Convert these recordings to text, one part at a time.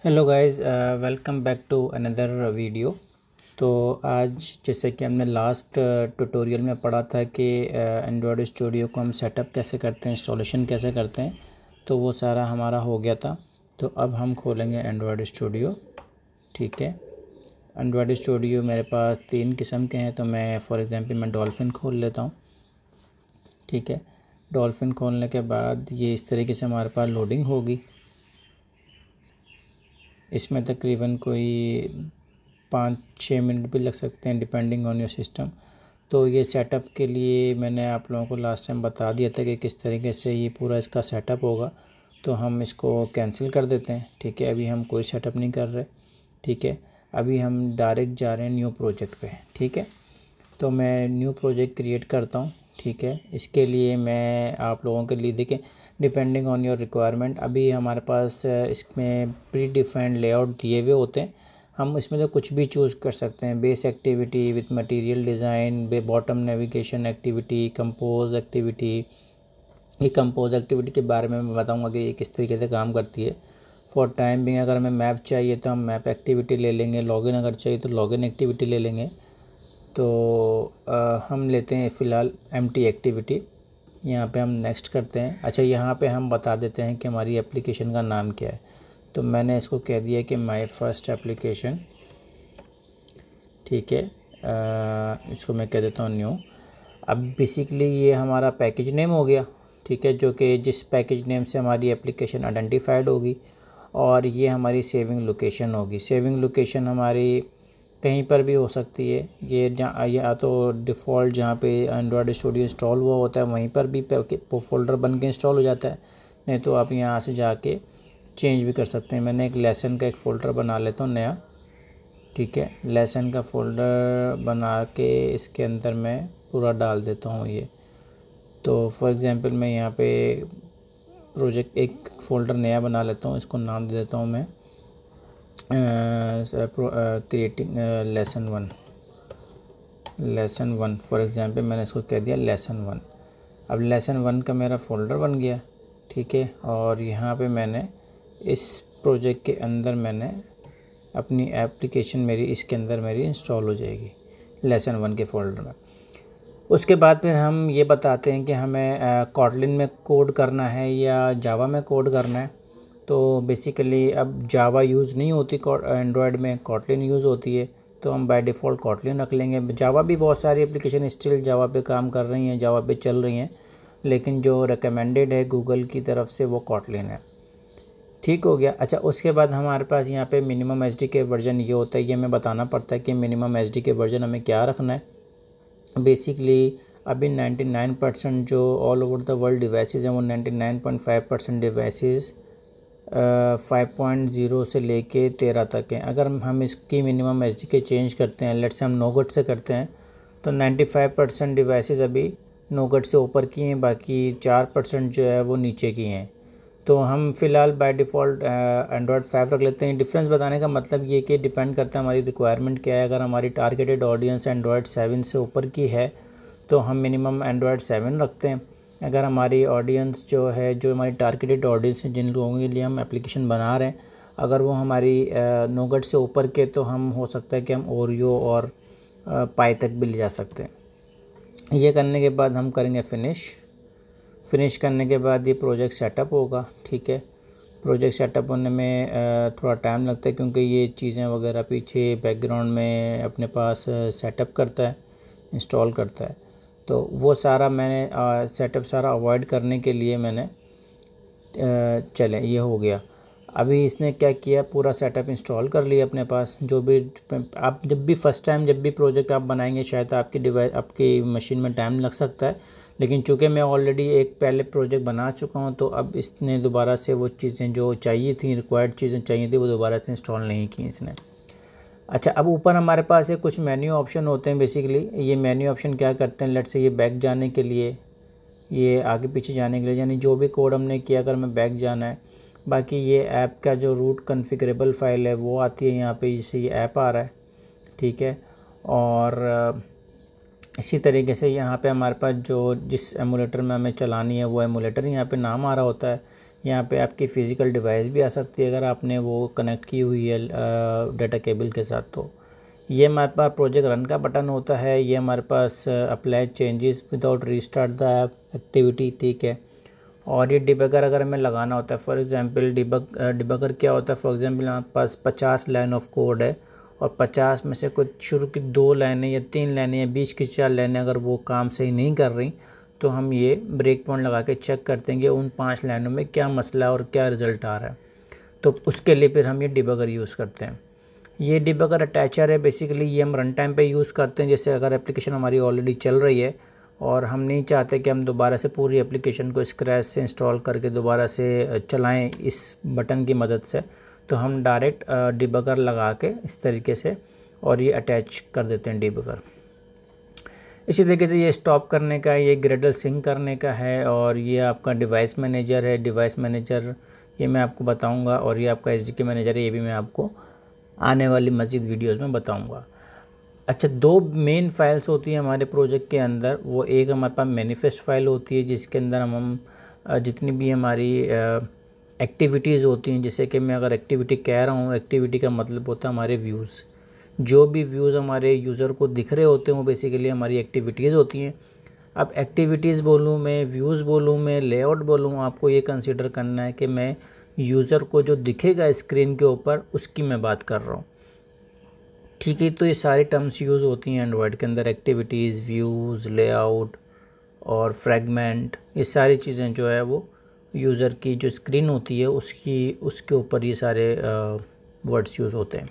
Hello guys, welcome back to another video. तो आज जैसे कि हमने लास्ट ट्यूटोरियल में पढ़ा था कि एंड्रॉयड स्टूडियो को हम सेटअप कैसे करते हैं, इंस्टॉलेशन कैसे करते हैं, तो वो सारा हमारा हो गया था। तो अब हम खोलेंगे एंड्रॉयड स्टूडियो। ठीक है, एंड्रॉयड स्टूडियो मेरे पास 3 किस्म के हैं, तो मैं फॉर एग्जांपल मैं डॉल्फिन खोल लेता हूँ। ठीक है, डॉल्फिन खोलने के बाद ये इस तरीके से हमारे पास लोडिंग होगी। इसमें तकरीबन कोई 5-6 मिनट भी लग सकते हैं डिपेंडिंग ऑन योर सिस्टम। तो ये सेटअप के लिए मैंने आप लोगों को लास्ट टाइम बता दिया था कि किस तरीके से ये पूरा इसका सेटअप होगा। तो हम इसको कैंसिल कर देते हैं। ठीक है, अभी हम कोई सेटअप नहीं कर रहे। ठीक है, अभी हम डायरेक्ट जा रहे हैं न्यू प्रोजेक्ट पे। ठीक है, तो मैं न्यू प्रोजेक्ट क्रिएट करता हूँ। ठीक है, इसके लिए मैं आप लोगों के लिए देखें डिपेंडिंग ऑन योर रिक्वायरमेंट। अभी हमारे पास इसमें प्री डिफाइंड लेआउट दिए हुए होते हैं। हम इसमें से कुछ भी चूज़ कर सकते हैं। Base activity with material design, bottom navigation activity, compose activity. ये कंपोज एक्टिविटी के बारे में मैं बताऊंगा कि ये किस तरीके से काम करती है। फॉर टाइम बिंग अगर हमें मैप चाहिए तो हम मैप एक्टिविटी ले लेंगे, लॉगिन अगर चाहिए तो लॉगिन एक्टिविटी ले लेंगे। तो हम लेते हैं फ़िलहाल एम्प्टी एक्टिविटी। यहाँ पे हम नेक्स्ट करते हैं। अच्छा, यहाँ पे हम बता देते हैं कि हमारी एप्लीकेशन का नाम क्या है। तो मैंने इसको कह दिया कि माय फर्स्ट एप्लीकेशन। ठीक है, इसको मैं कह देता हूँ न्यू। अब बेसिकली ये हमारा पैकेज नेम हो गया। ठीक है, जो कि जिस पैकेज नेम से हमारी एप्लीकेशन आइडेंटिफाइड होगी। और ये हमारी सेविंग लोकेशन होगी। सेविंग लोकेशन हमारी कहीं पर भी हो सकती है। ये जहाँ या तो डिफ़ॉल्ट जहाँ पे एंड्रॉयड स्टूडियो इंस्टॉल हुआ होता है वहीं पर भी फ़ोल्डर बन के इंस्टॉल हो जाता है। नहीं तो आप यहाँ से जाके चेंज भी कर सकते हैं। मैंने एक लेसन का एक फ़ोल्डर बना लेता हूँ नया। ठीक है, लेसन का फ़ोल्डर बना के इसके अंदर मैं पूरा डाल देता हूँ ये। तो फॉर एग्ज़ाम्पल मैं यहाँ पे प्रोजेक्ट एक फ़ोल्डर नया बना लेता हूँ। इसको नाम दे देता हूँ मैं creating lesson one for example मैंने इसको कह दिया लेसन 1। अब लेसन 1 का मेरा फ़ोल्डर बन गया। ठीक है, और यहाँ पे मैंने इस प्रोजेक्ट के अंदर मैंने अपनी एप्लीकेशन मेरी इसके अंदर मेरी इंस्टॉल हो जाएगी लेसन 1 के फ़ोल्डर में। उसके बाद फिर हम ये बताते हैं कि हमें कॉटलिन में कोड करना है या जावा में कोड करना है। तो बेसिकली अब जावा यूज़ नहीं होती एंड्रॉयड में, कॉटलिन यूज़ होती है। तो हम बाय डिफ़ॉल्ट कॉटलिन रख लेंगे। जावा भी बहुत सारी एप्लीकेशन स्टिल जावा पे काम कर रही हैं, जावा पे चल रही हैं, लेकिन जो रिकमेंडेड है गूगल की तरफ से वो कॉटलिन है। ठीक हो गया। अच्छा, उसके बाद हमारे पास यहाँ पे मिनिमम एचडी वर्जन ये होता है। ये हमें बताना पड़ता है कि मिनिमम एचडी वर्जन हमें क्या रखना है। बेसिकली अभी 99% जो all over the world devices हैं वो 99.5% डिवाइसेस 5.0 से लेके 13 तक हैं। अगर हम इसकी मिनिमम एचडी चेंज करते हैं, लेट्स से हम नोगट से करते हैं, तो 95% डिवाइसेस अभी नोगट से ऊपर की हैं, बाकी 4% जो है वो नीचे की हैं। तो हम फ़िलहाल बाय डिफ़ॉल्ट एंड्रॉयड 5 रख लेते हैं। डिफरेंस बताने का मतलब ये कि डिपेंड करता है हमारी रिक्वायरमेंट क्या है। अगर हमारी टारगेटेड ऑडियंस एंड्रॉयड 7 से ऊपर की है तो हम मिनिमम एंड्रॉयड 7 रखते हैं। अगर हमारी ऑडियंस जो है, जो हमारी टारगेटेड ऑडियंस है, जिन लोगों के लिए हम एप्लीकेशन बना रहे हैं, अगर वो हमारी नोगट से ऊपर के, तो हम हो सकता है कि हम ओरियो और पाई तक भी ले जा सकते हैं। ये करने के बाद हम करेंगे फिनिश करने के बाद ये प्रोजेक्ट सेटअप होगा। ठीक है, प्रोजेक्ट सेटअप होने में थोड़ा टाइम लगता है क्योंकि ये चीज़ें वगैरह पीछे बैकग्राउंड में अपने पास सेटअप करता है, इंस्टॉल करता है। तो वो सारा मैंने सेटअप सारा अवॉइड करने के लिए मैंने चलें ये हो गया। अभी इसने क्या किया, पूरा सेटअप इंस्टॉल कर लिया अपने पास। जो भी आप जब भी फर्स्ट टाइम जब भी प्रोजेक्ट आप बनाएंगे, शायद आपकी मशीन में टाइम लग सकता है, लेकिन चूँकि मैं ऑलरेडी एक पहले प्रोजेक्ट बना चुका हूँ, तो अब इसने दोबारा से वो चीज़ें जो चाहिए थी, रिक्वायर्ड चीज़ें चाहिए थी, वो दोबारा से इंस्टॉल नहीं की इसने। अच्छा, अब ऊपर हमारे पास है कुछ मेन्यू ऑप्शन होते हैं। बेसिकली ये मेन्यू ऑप्शन क्या करते हैं, लेट्स से ये बैक जाने के लिए, ये आगे पीछे जाने के लिए, यानी जो भी कोड हमने किया अगर हमें बैक जाना है। बाकी ये ऐप का जो रूट कॉन्फ़िगरेबल फाइल है वो आती है यहाँ पे, जैसे ये ऐप आ रहा है। ठीक है, और इसी तरीके से यहाँ पे हमारे पास जो जिस एमुलेटर में हमें चलानी है वो एमुलेटर यहाँ पे नाम आ रहा होता है। यहाँ पे आपकी फ़िज़िकल डिवाइस भी आ सकती है अगर आपने वो कनेक्ट की हुई है डाटा केबल के साथ। तो ये हमारे पास प्रोजेक्ट रन का बटन होता है। ये हमारे पास apply changes without restart the app activity, ठीक है। और ये डिबगर अगर हमें लगाना होता है, फॉर एग्जांपल डिबगर क्या होता है, फॉर एग्जांपल हमारे पास 50 लाइन ऑफ कोड है और 50 में से कुछ शुरू की 2 लाइनें या 3 लाइनें या बीच की 4 लाइनें अगर वो काम सही नहीं कर रही, तो हम ये ब्रेक पॉइंट लगा के चेक करते हैं कि उन 5 लाइनों में क्या मसला और क्या रिज़ल्ट आ रहा है। तो उसके लिए फिर हम ये डिबगर यूज़ करते हैं। ये डिबगर अटैचर है, बेसिकली ये हम रन टाइम पे यूज़ करते हैं। जैसे अगर एप्लीकेशन हमारी ऑलरेडी चल रही है और हम नहीं चाहते कि हम दोबारा से पूरी एप्लीकेशन को स्क्रैच से इंस्टॉल करके दोबारा से चलाएं इस बटन की मदद से, तो हम डायरेक्ट डिबगर लगा के इस तरीके से और ये अटैच कर देते हैं डिबगर। इसी तरीके से ये स्टॉप करने का, ये ग्रेडल सिंक करने का है। और ये आपका डिवाइस मैनेजर है। डिवाइस मैनेजर ये मैं आपको बताऊंगा, और ये आपका एसडीके मैनेजर है, ये भी मैं आपको आने वाली मज़ीद वीडियोस में बताऊंगा। अच्छा, 2 मेन फाइल्स होती हैं हमारे प्रोजेक्ट के अंदर। वो एक हमारे पास मैनिफेस्ट फाइल होती है जिसके अंदर हम जितनी भी हमारी एक्टिविटीज़ होती हैं, जैसे कि मैं अगर एक्टिविटी कह रहा हूँ, एक्टिविटी का मतलब होता है हमारे व्यूज़। जो भी व्यूज़ हमारे यूज़र को दिख रहे होते हैं वो बेसिकली हमारी एक्टिविटीज़ होती हैं। अब एक्टिविटीज़ बोलूँ मैं, व्यूज़ बोलूँ मैं, लेआउट बोलूँ, आपको ये कंसीडर करना है कि मैं यूज़र को जो दिखेगा स्क्रीन के ऊपर उसकी मैं बात कर रहा हूँ, ठीक है। तो ये सारी टर्म्स यूज़ होती हैं एंड्रॉयड के अंदर, एक्टिविटीज़, व्यूज़, लेआउट और फ्रैगमेंट। ये सारी चीज़ें जो है वो यूज़र की जो स्क्रीन होती है उसके ऊपर ये सारे वर्ड्स यूज़ होते हैं।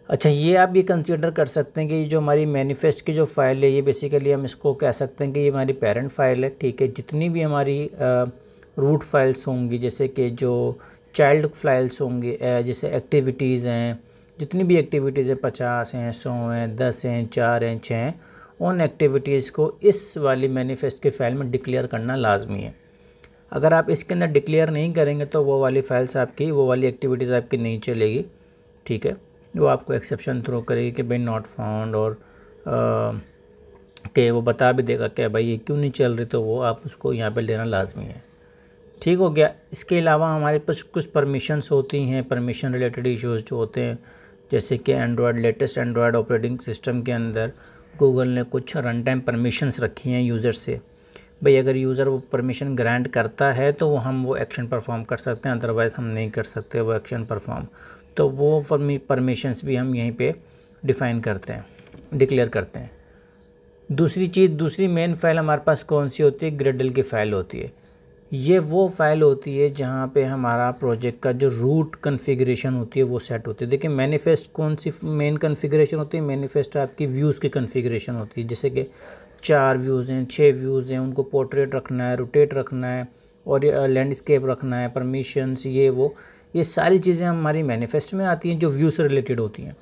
अच्छा, ये आप ये कंसीडर कर सकते हैं कि जो हमारी मैनिफेस्ट की जो फ़ाइल है, ये बेसिकली हम इसको कह सकते हैं कि ये हमारी पेरेंट फाइल है, ठीक है। जितनी भी हमारी रूट फाइल्स होंगी, जैसे कि जो चाइल्ड फाइल्स होंगी, जैसे एक्टिविटीज़ हैं, जितनी भी एक्टिविटीज़ हैं, 50 हैं, 100 हैं, 10 हैं, 4 हैं, 6 हैं, उन एक्टिविटीज़ को इस वाली मैनिफेस्ट की फ़ाइल में डिक्लेयर करना लाजमी है। अगर आप इसके अंदर डिक्लेयर नहीं करेंगे तो वो वाली फाइल्स आपकी, वो वाली एक्टिविटीज़ आपकी नहीं चलेगी, ठीक है। वो आपको एक्सेप्शन थ्रो करेगी कि भाई नॉट फाउंड, और कि वो बता भी देगा कि भाई ये क्यों नहीं चल रही, तो वो आप उसको यहाँ पे लेना लाजमी है, ठीक हो गया। इसके अलावा हमारे पास कुछ परमिशंस होती हैं, परमिशन रिलेटेड इश्यूज़ जो होते हैं, जैसे कि लेटेस्ट एंड्रॉयड ऑपरेटिंग सिस्टम के अंदर गूगल ने कुछ रन टाइम परमिशंस रखी हैं यूज़र से। भाई अगर यूज़र वो परमिशन ग्रांट करता है तो हम वो एक्शन परफॉर्म कर सकते हैं, अदरवाइज़ हम नहीं कर सकते वो एक्शन परफॉर्म। तो वो परमिशंस भी हम यहीं पे डिफ़ाइन करते हैं, डिक्लेयर करते हैं। दूसरी मेन फाइल हमारे पास कौन सी होती है, ग्रेडल की फ़ाइल होती है। ये वो फाइल होती है जहाँ पे हमारा प्रोजेक्ट का जो रूट कॉन्फ़िगरेशन होती है वो सेट होती है। देखिए मैनिफेस्ट कौन सी मेन कॉन्फ़िगरेशन होती है, मैनिफेस्ट आपकी व्यूज़ की कॉन्फ़िगरेशन होती है। जैसे कि 4 व्यूज़ हैं, 6 व्यूज़ हैं, उनको पोर्ट्रेट रखना है, रोटेट रखना है, और लैंडस्केप रखना है, परमिशंस, ये सारी चीज़ें हमारी मैनिफेस्ट में आती हैं जो व्यू से रिलेटेड होती हैं।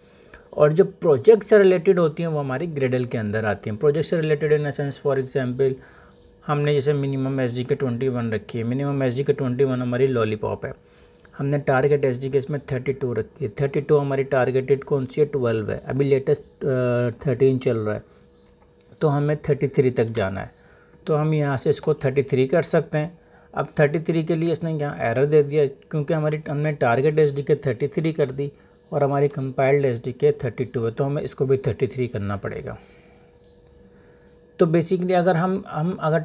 और जो प्रोजेक्ट से रिलेटेड होती हैं वो हमारी ग्रेडल के अंदर आती हैं। प्रोजेक्ट से related in the sense, for example हमने जैसे मिनिमम एसडीके 21 रखी है। मिनिमम एसडीके 21 हमारी लॉलीपॉप है। हमने टारगेट एसडीके इसमें 32 रखी है। 32 हमारी टारगेटेड कौन सी है, 12 है। अभी लेटेस्ट 13 चल रहा है, तो हमें 33 तक जाना है। तो हम यहाँ से इसको 33 कर सकते हैं। अब 33 के लिए इसने यहाँ एरर दे दिया, क्योंकि हमने टारगेट एसडीके 33 कर दी और हमारी कंपाइल्ड एसडीके 32 है, तो हमें इसको भी 33 करना पड़ेगा। तो बेसिकली अगर हम अगर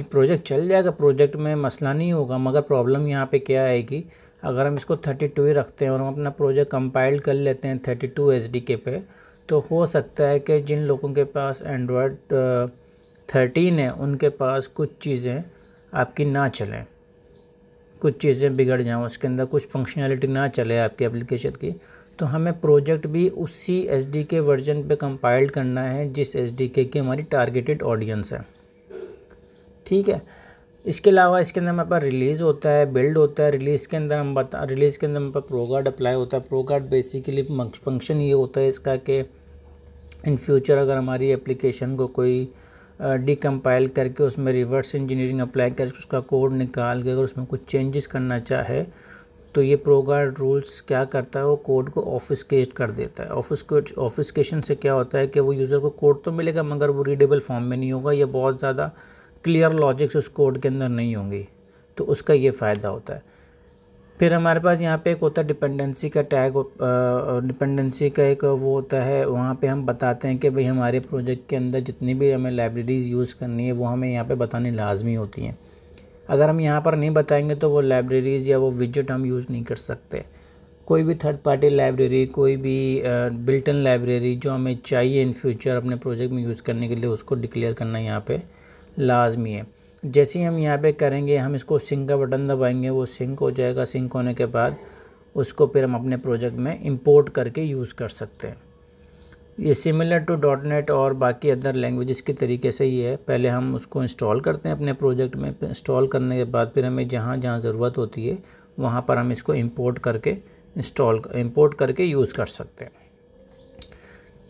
प्रोजेक्ट चल जाएगा, प्रोजेक्ट में मसला नहीं होगा, मगर प्रॉब्लम यहाँ पे क्या आएगी, अगर हम इसको 32 ही रखते हैं और हम अपना प्रोजेक्ट कंपाइल कर लेते हैं 32 एसडीके पे, तो हो सकता है कि जिन लोगों के पास एंड्रॉयड 13 है उनके पास कुछ चीज़ें आपकी ना चलें, कुछ चीज़ें बिगड़ जाएँ, उसके अंदर कुछ फंक्शनैलिटी ना चले आपकी एप्लीकेशन की। तो हमें प्रोजेक्ट भी उसी एसडीके वर्जन पे कंपाइल करना है जिस एसडीके की हमारी टारगेटेड ऑडियंस है, ठीक है। इसके अलावा इसके अंदर हमारे पास रिलीज़ होता है, बिल्ड होता है। रिलीज़ के अंदर हमारे पास प्रोगार्ड अप्लाई होता है। प्रोगार्ड बेसिकली फंक्शन ये होता है इसका कि इन फ्यूचर अगर हमारी एप्लीकेशन को कोई डिकम्पाइल करके उसमें रिवर्स इंजीनियरिंग अप्लाई करके उसका कोड निकाल के अगर उसमें कुछ चेंजेस करना चाहे, तो ये प्रोगार्ड रूल्स क्या करता है, वो कोड को ऑफिसकेट कर देता है। ऑफिसकेशन से क्या होता है कि वो यूज़र को कोड तो मिलेगा मगर वो रीडेबल फॉर्म में नहीं होगा, या बहुत ज़्यादा क्लियर लॉजिक्स उस कोड के अंदर नहीं होंगी। तो उसका ये फ़ायदा होता है। फिर हमारे पास यहाँ पे एक होता है डिपेंडेंसी का टैग, डिपेंडेंसी का एक वो होता है, वहाँ पे हम बताते हैं कि भाई हमारे प्रोजेक्ट के अंदर जितनी भी हमें लाइब्रेरीज़ यूज़ करनी है वो हमें यहाँ पे बतानी लाजमी होती हैं। अगर हम यहाँ पर नहीं बताएंगे तो वो लाइब्रेरीज़ या वो विजेट हम यूज़ नहीं कर सकते। कोई भी थर्ड पार्टी लाइब्रेरी, कोई भी बिल्ट इन लाइब्रेरी जो हमें चाहिए इन फ्यूचर अपने प्रोजेक्ट में यूज़ करने के लिए, उसको डिक्लेयर करना यहाँ पे लाजमी है। जैसे ही हम यहाँ पे करेंगे, हम इसको सिंक का बटन दबाएंगे, वो सिंक हो जाएगा। सिंक होने के बाद उसको फिर हम अपने प्रोजेक्ट में इंपोर्ट करके यूज़ कर सकते हैं। ये सिमिलर टू .NET और बाकी अदर लैंग्वेजेस के तरीके से ही है। पहले हम उसको इंस्टॉल करते हैं अपने प्रोजेक्ट में, इंस्टॉल करने के बाद फिर हमें जहाँ जहाँ ज़रूरत होती है वहाँ पर हम इसको इंपोर्ट करके यूज़ कर सकते हैं।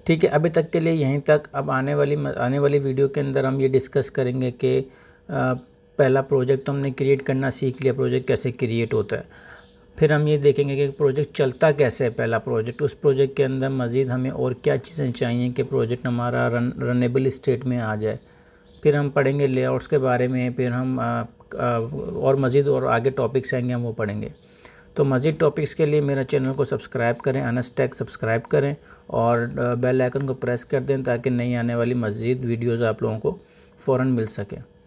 ठीक है, अभी तक के लिए यहीं तक। अब आने वाली वीडियो के अंदर हम ये डिस्कस करेंगे कि पहला प्रोजेक्ट तो हमने क्रिएट करना सीख लिया, प्रोजेक्ट कैसे क्रिएट होता है। फिर हम ये देखेंगे कि प्रोजेक्ट चलता कैसे है, पहला प्रोजेक्ट। उस प्रोजेक्ट के अंदर मज़ीद हमें और क्या चीज़ें चाहिए कि प्रोजेक्ट हमारा रनेबल स्टेट में आ जाए। फिर हम पढ़ेंगे लेआउट्स के बारे में, फिर हम और मज़ीद और आगे टॉपिक्स आएंगे हम वो पढ़ेंगे। तो मज़ीद टॉपिक्स के लिए मेरा चैनल को सब्सक्राइब करें, अनस टेक सब्सक्राइब करें और बेल आइकन को प्रेस कर दें ताकि नई आने वाली मज़ीद वीडियोज़ आप लोगों को फ़ौरन मिल सके।